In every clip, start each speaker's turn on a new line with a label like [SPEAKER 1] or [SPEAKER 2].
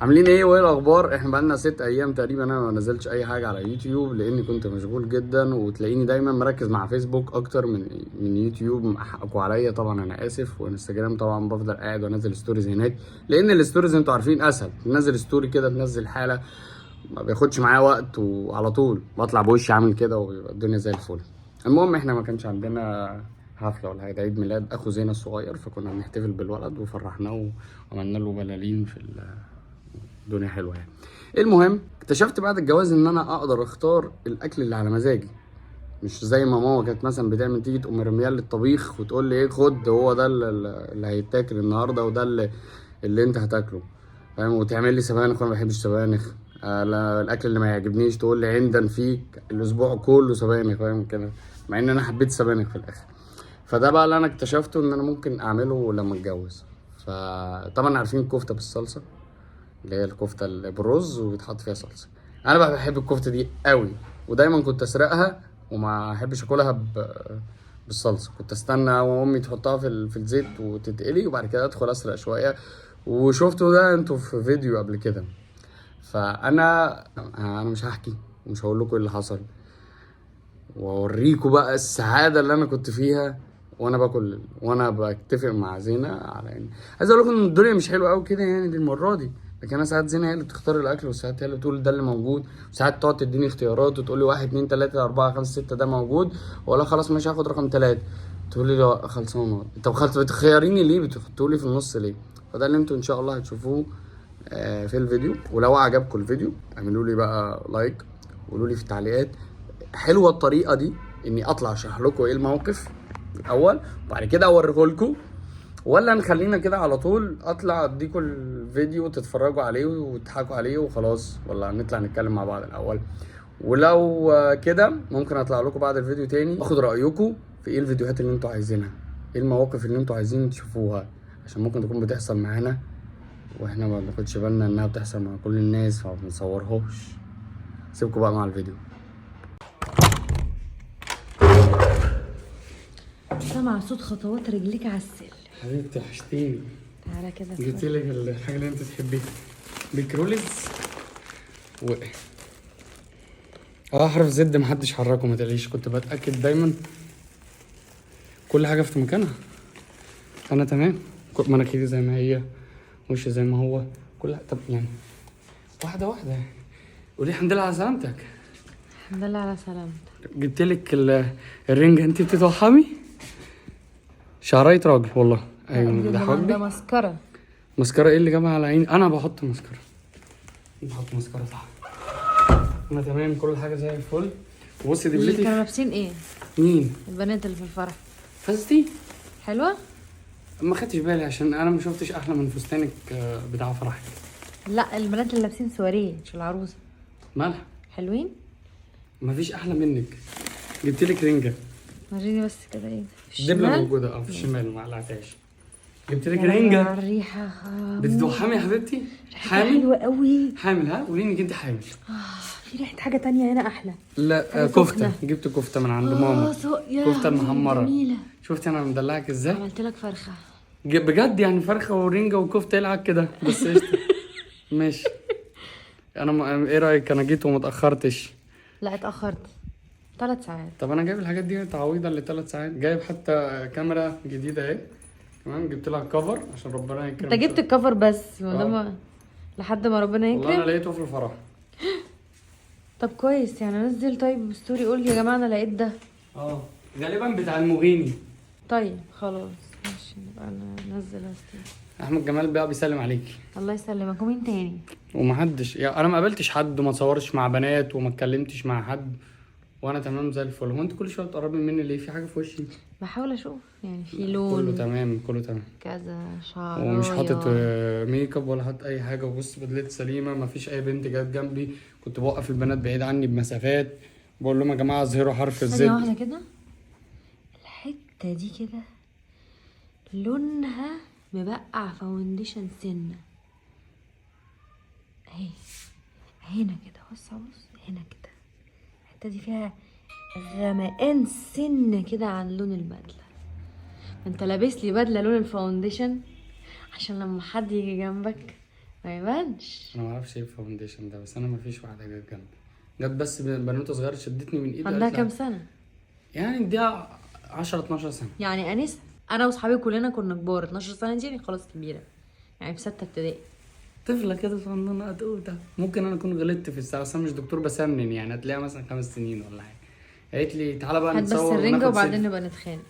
[SPEAKER 1] عاملين ايه وايه الاخبار؟ احنا بقالنا 6 ايام تقريبا انا ما نزلتش اي حاجه على يوتيوب لاني كنت مشغول جدا، وتلاقيني دايما مركز مع فيسبوك اكتر من يوتيوب. حقكوا عليا طبعا، انا اسف. وانستجرام طبعا بفضل قاعد وانزل ستوريز هناك، لان الستوريز انتوا عارفين اسهل. تنزل ستوري كده تنزل حاله، ما بياخدش معايا وقت، وعلى طول بطلع بوشي عامل كده ويبقى الدنيا زي الفل. المهم احنا ما كانش عندنا حفله ولا حاجه، عيد ميلاد اخو زينه الصغير، فكنا بنحتفل بالولد وفرحناه وعملنا له بلالين في الدنيا حلوه يعني. المهم اكتشفت بعد الجواز ان انا اقدر اختار الاكل اللي على مزاجي، مش زي ما ماما كانت مثلا بتعمل، تيجي تقوم رميال للطبيخ وتقول لي ايه خد هو ده اللي هيتاكل النهارده، وده اللي انت هتاكله، فاهم؟ وتعمل لي سبانخ وانا ما بحبش سبانخ. الاكل اللي ما يعجبنيش تقول لي عندن فيك الاسبوع كله سبانخ، فاهم كده؟ مع ان انا حبيت سبانخ في الاخر. فده بقى اللي انا اكتشفته ان انا ممكن اعمله لما اتجوز. فطبعا عارفين الكفته بالصلصه، اللي هي الكفته اللي بالرز وبيتحط فيها صلصه. انا بقى بحب الكفته دي قوي، ودايما كنت اسرقها وما احبش اكلها بالصلصه. كنت استنى وامي تحطها في الزيت وتتقلي، وبعد كده ادخل اسرق شويه. وشفتوا ده انتوا في فيديو قبل كده. فانا مش هحكي ومش هقول لكم ايه اللي حصل، واوريكم بقى السعاده اللي انا كنت فيها وانا باكل وانا بتفق مع زينه على ان عايز اقول لكم ان الدنيا مش حلوه قوي كده يعني دي المره دي. لكن انا ساعات زينه هي اللي بتختار الاكل، وساعات هي اللي بتقول ده اللي موجود، وساعات تقعد تديني اختيارات وتقول لي 1 2 3 4 5 6 ده موجود، ولا خلاص مش هاخد رقم 3. تقول لي لا خلصانه. طب بتخيريني ليه؟ بتحطوا لي في النص ليه؟ فده اللي انتوا ان شاء الله هتشوفوه في الفيديو. ولو عجبكم الفيديو اعملوا لي بقى لايك، وقولوا لي في التعليقات حلوه الطريقه دي اني اطلع اشرح لكم ايه الموقف الاول وبعد كده اوريه لكم، ولا نخلينا كده على طول اطلع اديكم الفيديو وتتفرجوا عليه وتضحكوا عليه وخلاص، ولا نطلع نتكلم مع بعض الاول؟ ولو كده ممكن اطلع لكم بعد الفيديو تاني اخد رايكم في ايه الفيديوهات اللي انتوا عايزينها، ايه المواقف اللي انتوا عايزين تشوفوها، عشان ممكن تكون بتحصل معانا واحنا ما بناخدش بالنا انها بتحصل مع كل الناس فما بنصورهاش. سيبكم بقى مع الفيديو.
[SPEAKER 2] سمع صوت خطوات رجليك على السلم.
[SPEAKER 1] حبيبتي وحشتيني.
[SPEAKER 2] تعالى كده
[SPEAKER 1] جبت لك الحاجه اللي انت تحبيها، بيكرولز و حرف زد محدش حركه ما تقلقيش، كنت بتاكد دايما كل حاجه في مكانها. انا تمام، مناخيري زي ما هي، وشي زي ما هو، كل طب يعني واحده واحده. قولي الحمد لله على سلامتك.
[SPEAKER 2] الحمد لله على سلامتك.
[SPEAKER 1] جبت لك الرنجه. انت بتتوحمي؟ شعرية راجل والله. ايوه ده حبي.
[SPEAKER 2] ده مسكره.
[SPEAKER 1] مسكره ايه اللي جابها على عيني؟ انا بحط مسكره. بحط مسكره صح. انا تمام، كل حاجه زي الفل. وبصي
[SPEAKER 2] اللي
[SPEAKER 1] دبلتي.
[SPEAKER 2] كانوا لابسين ايه؟
[SPEAKER 1] مين؟
[SPEAKER 2] البنات اللي في الفرح.
[SPEAKER 1] فستي؟
[SPEAKER 2] حلوه؟
[SPEAKER 1] ما خدتش بالي عشان انا ما شفتش احلى من فستانك بتاع فرحك.
[SPEAKER 2] لا البنات اللي لابسين سواريه مش العروسه.
[SPEAKER 1] مالها؟
[SPEAKER 2] حلوين؟
[SPEAKER 1] ما فيش احلى منك. جبت لك رنجه.
[SPEAKER 2] وريني بس كده ايه
[SPEAKER 1] الدبله موجوده في الشمال ما قلعتهاش. جبت لك رنجه.
[SPEAKER 2] الريحه
[SPEAKER 1] بتتوحمي يا حبيبتي؟
[SPEAKER 2] حامل؟ حلوه قوي.
[SPEAKER 1] حامل؟ ها قولي انك انت حامل.
[SPEAKER 2] في ريحه حاجه تانية هنا احلى.
[SPEAKER 1] لا كفته. جبت كفته من عند ماما. كفته محمره.
[SPEAKER 2] جميله.
[SPEAKER 1] شفتي انا مدلعك ازاي؟
[SPEAKER 2] عملت لك فرخه
[SPEAKER 1] بجد يعني فرخه ورنجه وكفته يلعب كده بس قشطه. ماشي. انا ايه رايك؟ انا جيت وما اتاخرتش.
[SPEAKER 2] لا اتاخرت 3 ساعات.
[SPEAKER 1] طب انا جايب الحاجات دي تعويضا ل3 ساعات. جايب حتى كاميرا جديده اهي، تمام. جبت لها كفر عشان ربنا يكرم.
[SPEAKER 2] انت جبت الكفر بس لحد ما ربنا يكرم.
[SPEAKER 1] والله انا لقيته في الفرح.
[SPEAKER 2] طب كويس يعني. انزل طيب ستوري قول يا جماعه انا لقيت ده.
[SPEAKER 1] غالبا بتاع المغيني.
[SPEAKER 2] طيب خلاص ماشي نبقى ننزل ستوري.
[SPEAKER 1] احمد جمال بقى بيسلم عليكي.
[SPEAKER 2] الله يسلمك. ومين تاني؟
[SPEAKER 1] ومحدش يعني، انا ما قابلتش حد وما صورتش مع بنات وما اتكلمتش مع حد، وانا تمام زي الفل. هو انت كل شويه بتقربي مني ليه؟ في حاجه في وشي؟
[SPEAKER 2] بحاول اشوف يعني في لون.
[SPEAKER 1] كله تمام كله تمام.
[SPEAKER 2] كذا شعر
[SPEAKER 1] ومش حاطط ميك اب ولا حاطط اي حاجه. وبص بدلت سليمه، ما فيش اي بنت جت جنبي. كنت بوقف البنات بعيد عني بمسافات، بقول لهم يا جماعه اظهروا حرف الزد.
[SPEAKER 2] ثانيه واحده كده. الحته دي كده لونها مبقع فاونديشن سنه اهي. هنا كده بص هنا كده الحته دي فيها غمقان سنه كده عن لون البدله. انت لابس لي بدله لون الفاونديشن عشان لما حد يجي جنبك ما يبانش.
[SPEAKER 1] انا ما اعرفش ايه الفاونديشن ده، بس انا ما فيش واحده جت جنبي. جت بس بنوته صغيره شدتني من ايدي.
[SPEAKER 2] عندها
[SPEAKER 1] قالت
[SPEAKER 2] كام
[SPEAKER 1] لها-
[SPEAKER 2] سنه؟
[SPEAKER 1] يعني دي 10 12 سنه.
[SPEAKER 2] يعني انسه، انا واصحابي كلنا كنا كبار. 12 سنه دي يعني خلاص كبيره، يعني في 6 ابتدائي.
[SPEAKER 1] طفله كده صغننه قدوده. ممكن انا اكون غلطت في الساعه، بس انا مش دكتور بسنن يعني. هتلاقيها مثلا 5 سنين ولا حاجه. قالت لي تعالى بقى
[SPEAKER 2] هات بس
[SPEAKER 1] نتصور
[SPEAKER 2] الرنجه
[SPEAKER 1] وناخد
[SPEAKER 2] وبعدين
[SPEAKER 1] سيلفي.
[SPEAKER 2] نبقى نتخانق.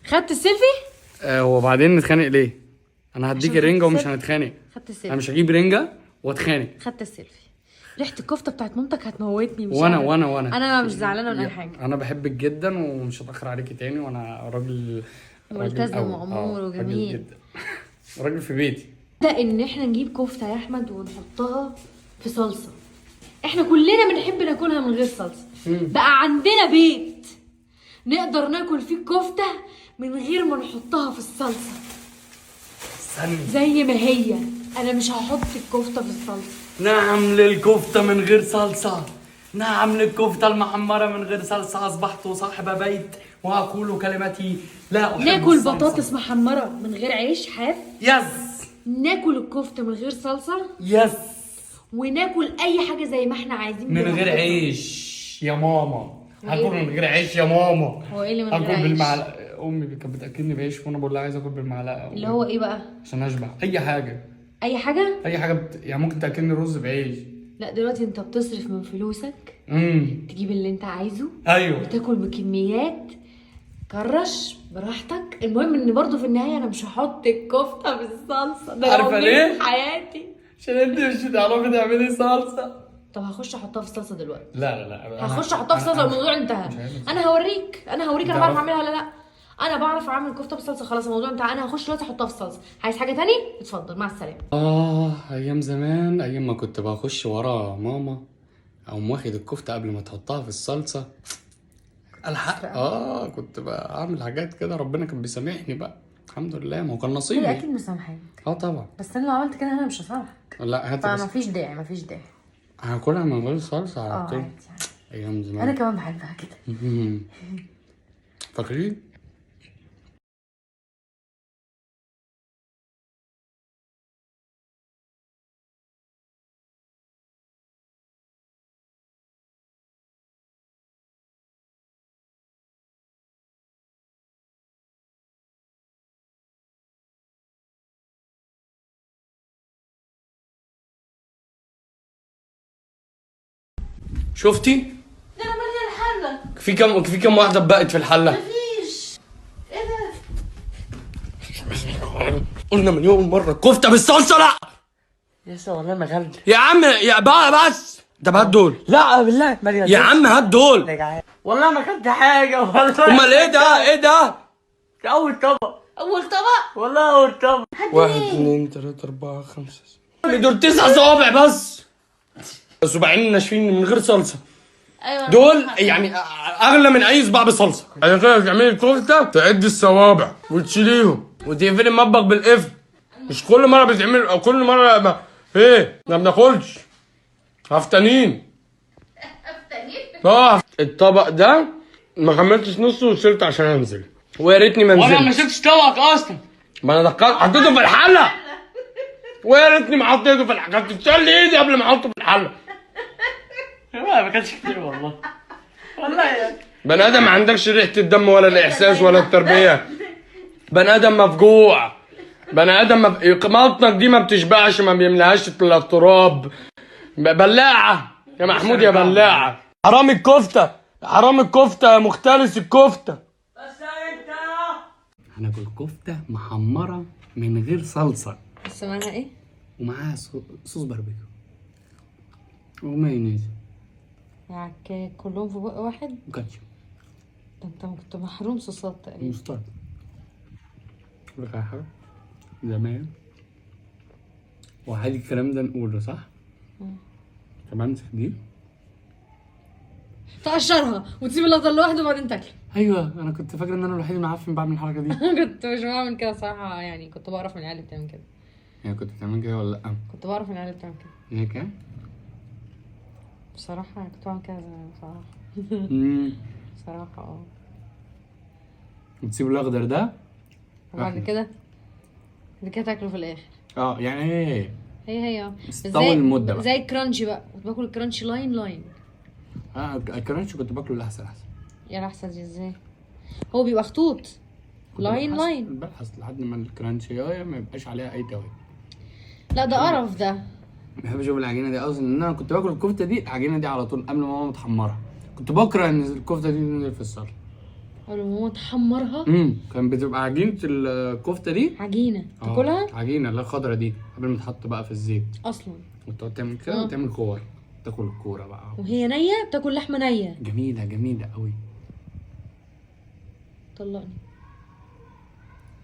[SPEAKER 2] خدت السيلفي؟
[SPEAKER 1] وبعدين نتخانق ليه؟ انا هديك
[SPEAKER 2] عشان
[SPEAKER 1] الرنجه
[SPEAKER 2] خدت
[SPEAKER 1] ومش
[SPEAKER 2] السيلفي.
[SPEAKER 1] هنتخانق.
[SPEAKER 2] خدت
[SPEAKER 1] انا
[SPEAKER 2] السيلفي.
[SPEAKER 1] مش هجيب رنجه واتخانق.
[SPEAKER 2] خدت السيلفي. ريحه الكفته بتاعت مامتك هتموتني. مش
[SPEAKER 1] وانا
[SPEAKER 2] قادرة.
[SPEAKER 1] وانا
[SPEAKER 2] انا مش زعلانه من اي حاجه.
[SPEAKER 1] انا بحبك جدا ومش هتاخر عليكي تاني، وانا راجل
[SPEAKER 2] ملتزم
[SPEAKER 1] قوي.
[SPEAKER 2] وأمور
[SPEAKER 1] راجل
[SPEAKER 2] وجميل.
[SPEAKER 1] جدا. راجل في بيتي.
[SPEAKER 2] ده ان احنا نجيب كفته يا احمد ونحطها في صلصه. احنا كلنا بنحب ناكلها من غير صلصه. بقى عندنا بيت نقدر ناكل فيه الكفته من غير ما نحطها في الصلصه.
[SPEAKER 1] استني.
[SPEAKER 2] زي ما هي. انا مش هحط الكفته في الصلصه.
[SPEAKER 1] نعم للكفتة من غير صلصة. نعم للكفتة المحمرة من غير صلصة. أصبحت صاحب بيت وأقول كلمتي لا أحب
[SPEAKER 2] ناكل
[SPEAKER 1] الصلصة.
[SPEAKER 2] بطاطس محمره من غير عيش حاف.
[SPEAKER 1] يس.
[SPEAKER 2] ناكل الكفته من غير صلصه.
[SPEAKER 1] يس.
[SPEAKER 2] وناكل اي حاجه زي ما احنا عايزين
[SPEAKER 1] من غير
[SPEAKER 2] براحتنا.
[SPEAKER 1] عيش يا ماما.
[SPEAKER 2] وإيه؟
[SPEAKER 1] هاكل من غير عيش يا ماما.
[SPEAKER 2] هو ايه اللي من غير
[SPEAKER 1] هاكل
[SPEAKER 2] عيش؟
[SPEAKER 1] بالمعلقة. أمي كانت بتأكلني بعيش وأنا بقول لها عايز آكل بالمعلقة.
[SPEAKER 2] اللي هو ايه بقى؟
[SPEAKER 1] عشان أشبع. أي حاجة.
[SPEAKER 2] اي حاجه.
[SPEAKER 1] أي حاجة يعني ممكن تأكلني رز بعيش.
[SPEAKER 2] لا دلوقتي انت بتصرف من فلوسك. تجيب اللي انت عايزه.
[SPEAKER 1] أيوه.
[SPEAKER 2] وتاكل بكميات. كرش براحتك. المهم ان برضو في النهايه انا مش هحط الكفته بالصلصه. ده
[SPEAKER 1] عارفة
[SPEAKER 2] يومين
[SPEAKER 1] ليه؟
[SPEAKER 2] في حياتي.
[SPEAKER 1] عشان أنت مش هتعرفي تعملي صلصة.
[SPEAKER 2] طب هخش احطها في الصلصه دلوقتي.
[SPEAKER 1] لا
[SPEAKER 2] هخش احطها في الصلصه والموضوع انتهى.
[SPEAKER 1] مش عايز.
[SPEAKER 2] انا هوريك انا بعرف
[SPEAKER 1] تعرف-
[SPEAKER 2] اعملها ولا لا. انا بعرف اعمل كفته بالصلصه. خلاص الموضوع انتهى. انا هخش دلوقتي احطها في الصلصه. عايز حاجه تاني؟ اتفضل مع السلامه.
[SPEAKER 1] ايام زمان، ايام ما كنت بخش ورا ماما او واخد الكفته قبل ما تحطها في الصلصه. الحق كنت بعمل حاجات كده. ربنا كان بيسامحني بقى. الحمد لله، ما هو كان
[SPEAKER 2] هي
[SPEAKER 1] نصيبي.
[SPEAKER 2] اكيد مسامحاك.
[SPEAKER 1] طبعا.
[SPEAKER 2] بس انا لو عملت كده انا مش هسامحك.
[SPEAKER 1] لا هات
[SPEAKER 2] فما
[SPEAKER 1] بس.
[SPEAKER 2] فيش داعي ما فيش داعي.
[SPEAKER 1] هاكلها من غير صلصه على طول.
[SPEAKER 2] عادي.
[SPEAKER 1] ايام زمان.
[SPEAKER 2] انا كمان بحبها كده.
[SPEAKER 1] فاكرين؟ شفتي؟
[SPEAKER 2] ده انا ماليه الحله.
[SPEAKER 1] في كم واحده بقت في الحله؟
[SPEAKER 2] مفيش. ايه ده؟
[SPEAKER 1] قلنا مليون مره كفته بالصلصه. لا
[SPEAKER 3] لسه والله ما غلت.
[SPEAKER 1] يا عم يا بقى بس. طب هات دول.
[SPEAKER 3] لا بالله مريم.
[SPEAKER 1] يا عم هات دول.
[SPEAKER 3] والله ما اكلت حاجه والله.
[SPEAKER 1] امال ايه ده؟ ايه ده؟
[SPEAKER 3] ده اول طبق.
[SPEAKER 2] اول طبق.
[SPEAKER 3] والله اول طبق.
[SPEAKER 1] 1 2 3 4 5 دول 9 صوابع بس. صباعين ناشفين من غير صلصه.
[SPEAKER 2] ايوه
[SPEAKER 1] دول يعني اغلى من اي صباع بصلصه. عشان كده تعملي الكفته تعدي الصوابع وتشيليهم وتقفلي المطبخ بالقفل. مش كل مره بتعمل او كل مره ما ايه ما بناكلش. هفتانين. الطبق ده ما كملتش نصه وشلت عشان انزل. ويا ريتني ما نزلت.
[SPEAKER 3] وانا ما شفتش طبقك اصلا.
[SPEAKER 1] ما انا حطيته في الحله. ويا ريتني ما حطيته في الحله. كنت تشيل ايدي قبل ما احطه في الحله.
[SPEAKER 3] لا ما كانش كتير والله. والله يا
[SPEAKER 1] بني ادم ما عندكش ريحه الدم ولا الاحساس ولا التربيه. بني ادم مفجوع. بني ادم مطنك دي ما بتشبعش، ما بيملاهاش الا التراب. بلاعه يا محمود يا بلاعه. حرام الكفته. حرام الكفته يا مختلس الكفته.
[SPEAKER 3] بس انت
[SPEAKER 1] هناكل كفته محمره من غير صلصه
[SPEAKER 2] بس معاها ايه؟
[SPEAKER 1] ومعاها صوص باربيكيو ومايونيز
[SPEAKER 2] يعني كلهم في بق واحد؟
[SPEAKER 1] وكاتشب
[SPEAKER 2] ده انت كنت محروم صوصات تقريبا.
[SPEAKER 1] ومسترد. أقول لك على حاجه زمان وعادي الكلام ده نقوله صح؟ طب امسك دي.
[SPEAKER 2] تقشرها وتسيب الاخضر لوحده وبعدين تاكله.
[SPEAKER 1] ايوه انا كنت فاكر ان انا الوحيد المعفن بعمل الحركه دي.
[SPEAKER 2] كنت مش بعمل كده صراحه. يعني كنت بعرف من العيال اللي بتعمل كده.
[SPEAKER 1] يعني كنت بتعمل كده ولا لا؟
[SPEAKER 2] كنت بعرف من العيال اللي بتعمل كده
[SPEAKER 1] هي كده؟
[SPEAKER 2] بصراحه. كنت بعمل كده زمان بصراحه. بصراحه. اه.
[SPEAKER 1] وتسيب الاخضر ده
[SPEAKER 2] وبعد كده اللي كده تاكله في الاخر.
[SPEAKER 1] يعني
[SPEAKER 2] هي
[SPEAKER 1] بس طول المدة بقى.
[SPEAKER 2] زي الكرانشي بقى، كنت باكل الكرانشي لاين.
[SPEAKER 1] الكرانش كنت باكله لحسن.
[SPEAKER 2] يا لحسن دي ازاي؟ هو بيبقى خطوط لاين.
[SPEAKER 1] بلحس لحد ما الكرانشيايه ما يبقاش عليها اي توابل.
[SPEAKER 2] لا ده قرف ده.
[SPEAKER 1] ما بحبش اشوف العجينه دي اصلا، ان انا كنت باكل الكفته دي، العجينه دي على طول قبل ما ماما تحمرها. كنت بكره ان الكفته دي تنزل في الصلصه.
[SPEAKER 2] قالوا ماما تحمرها.
[SPEAKER 1] كان بتبقى عجينه الكفته دي
[SPEAKER 2] عجينه تاكلها.
[SPEAKER 1] عجينه اللي الخضره دي قبل ما تحط بقى في الزيت
[SPEAKER 2] اصلا
[SPEAKER 1] وتقعد تعمل كده وتعمل كور، تاكل الكوره بقى
[SPEAKER 2] وهي نيه، بتاكل لحمه نيه.
[SPEAKER 1] جميله قوي.
[SPEAKER 2] طلقني.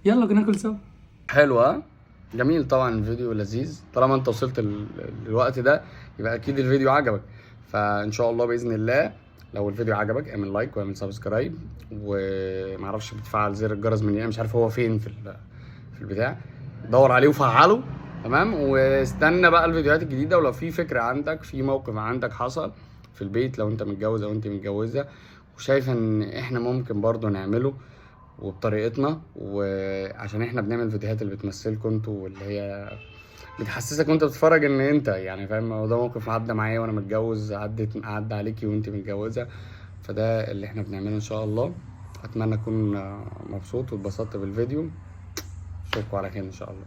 [SPEAKER 1] يلا ناكل سوا. حلوه. جميل طبعا، الفيديو لذيذ. طالما انت وصلت الوقت ده يبقى اكيد الفيديو عجبك، فان شاء الله باذن الله لو الفيديو عجبك اعمل لايك واعمل سبسكرايب، ومعرفش بتفعل زر الجرس من ايه، مش عارف هو فين في البتاع، دور عليه وفعله تمام. واستنى بقى الفيديوهات الجديده. ولو في فكره عندك، في موقف عندك حصل في البيت، لو انت متجوز او انت متجوزه وشايفه ان احنا ممكن برضو نعمله وبطريقتنا، وعشان احنا بنعمل فيديوهات اللي بتمثلكم انتوا واللي هي بتحسسك وانت بتتفرج ان انت يعني فاهم. هو ده موقف عدى معايا وانا متجوز، عدى عليكي وانت متجوزه، فده اللي احنا بنعمله ان شاء الله. اتمنى اكون مبسوط واتبسطت بالفيديو. اشوفكم على خير ان شاء الله.